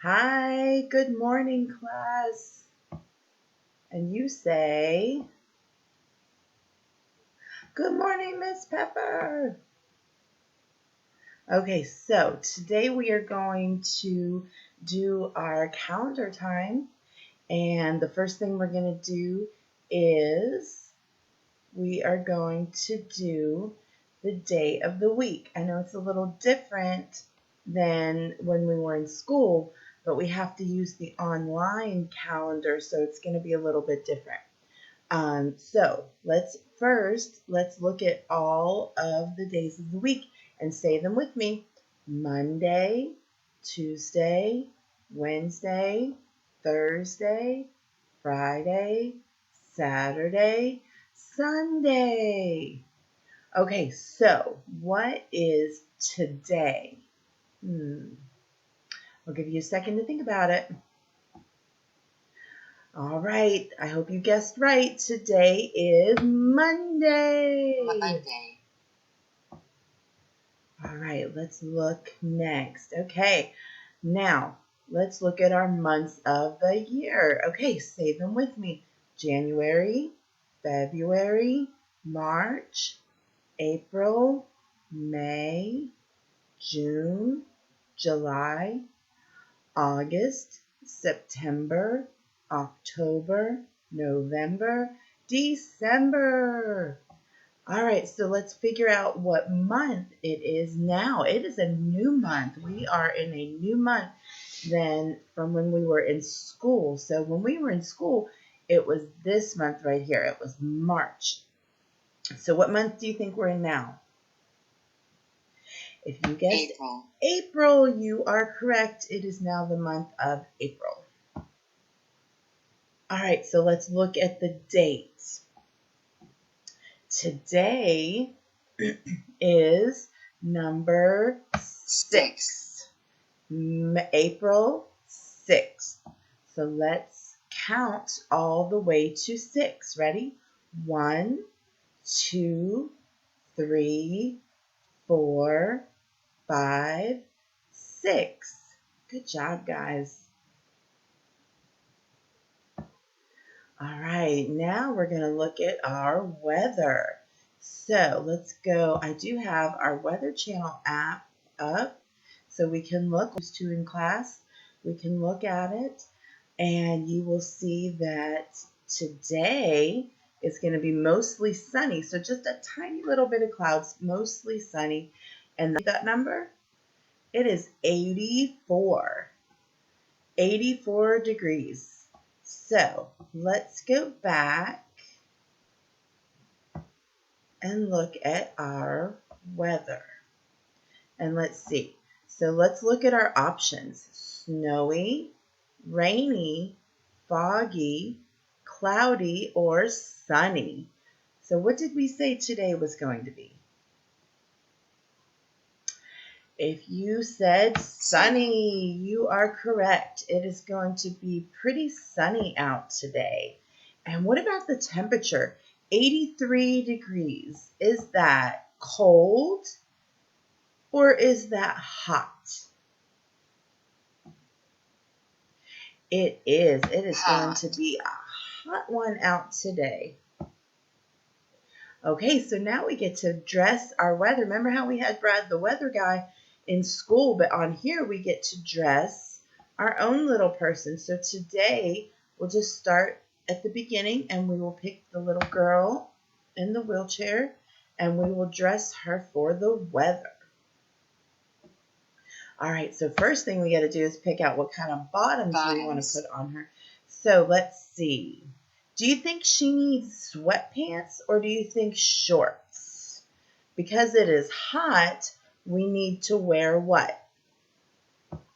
Hi, good morning, class. And you say, good morning, Miss Pepper. Okay, so today we are going to do our calendar time. And the first thing we're going to do is we are going to do the day of the week. I know it's a little different than when we were in school, but we have to use the online calendar, so it's going to be a little bit different. So let's look at all of the days of the week and say them with me. Monday, Tuesday, Wednesday, Thursday, Friday, Saturday, Sunday. Okay, so what is today? I'll give you a second to think about it. All right, I hope you guessed right. Today is Monday. All right, let's look next. Okay, now let's look at our months of the year. Okay, say them with me. January, February, March, April, May, June, July, August, September, October, November, December. All right, so let's figure out what month it is now. It is a new month. We are in a new month than from when we were in school. So when we were in school, it was this month right here. It was March. So what month do you think we're in now? If you guessed April, you are correct. It is now the month of April. All right, so let's look at the dates. Today is number 6, April 6th. So let's count all the way to 6. Ready? 1, 2, 3, 4, 5, 6. Good job, guys. All right, now we're going to look at our weather. So let's go. I do have our Weather Channel app up so we can look. Those two in class, we can look at it and you will see that today is going to be mostly sunny. So just a tiny little bit of clouds, mostly sunny. And that number, it is 84 degrees. So let's go back and look at our weather. And let's see. So let's look at our options. Snowy, rainy, foggy, cloudy, or sunny. So what did we say today was going to be? If you said sunny, you are correct. It is going to be pretty sunny out today. And what about the temperature? 83 degrees. Is that cold or is that hot? It is. It is going to be a hot one out today. Okay, so now we get to dress our weather. Remember how we had Brad the weather guy in school, but on here we get to dress our own little person. So today we'll just start at the beginning and we will pick the little girl in the wheelchair and we will dress her for the weather. All right, so first thing we got to do is pick out what kind of bottoms we want to put on her. So let's see. Do you think she needs sweatpants or do you think shorts? Because it is hot, we need to wear what?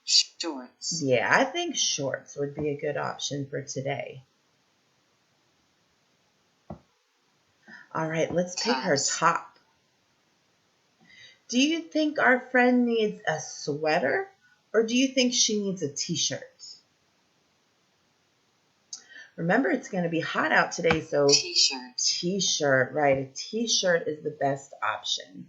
Shorts. Yeah, I think shorts would be a good option for today. All right, let's pick her top. Do you think our friend needs a sweater or do you think she needs a t-shirt? Remember, it's going to be hot out today, so t-shirt, right? A t-shirt is the best option.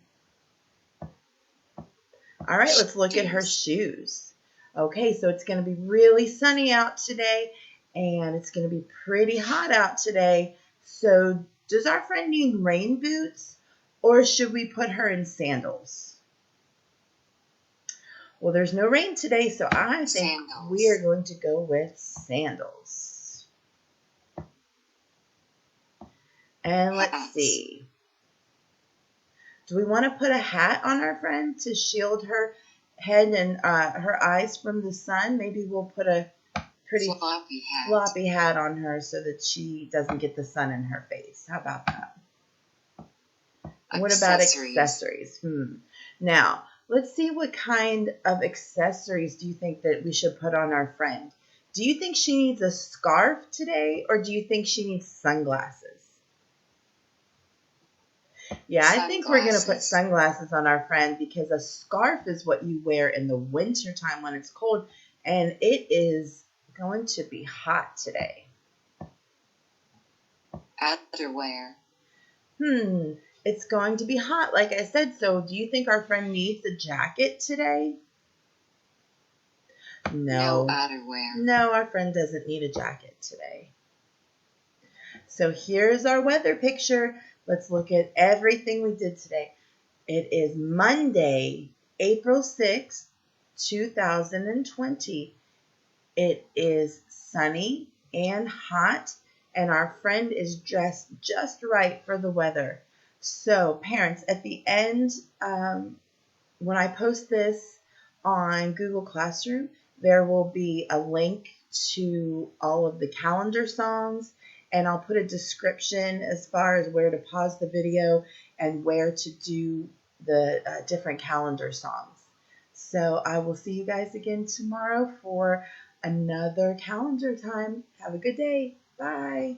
All right, let's look at her shoes. Okay, so it's going to be really sunny out today, and it's going to be pretty hot out today. So does our friend need rain boots, or should we put her in sandals? Well, there's no rain today, so I think Sandals. we are going to go with sandals. And let's Hats. see. Do we want to put a hat on our friend to shield her head and her eyes from the sun? Maybe we'll put a pretty floppy hat on her so that she doesn't get the sun in her face. How about that? What about accessories? Now, let's see what kind of accessories do you think that we should put on our friend? Do you think she needs a scarf today, or do you think she needs sunglasses? Yeah, I think we're going to put sunglasses on our friend because a scarf is what you wear in the winter time when it's cold, and it is going to be hot today. Outerwear. It's going to be hot, like I said. So do you think our friend needs a jacket today? No. No outerwear. No, our friend doesn't need a jacket today. So here's our weather picture. Let's look at everything we did today. It is Monday, April 6th, 2020. It is sunny and hot, and our friend is dressed just right for the weather. So parents, at the end, when I post this on Google Classroom, there will be a link to all of the calendar songs, and I'll put a description as far as where to pause the video and where to do the different calendar songs. So I will see you guys again tomorrow for another calendar time. Have a good day. Bye.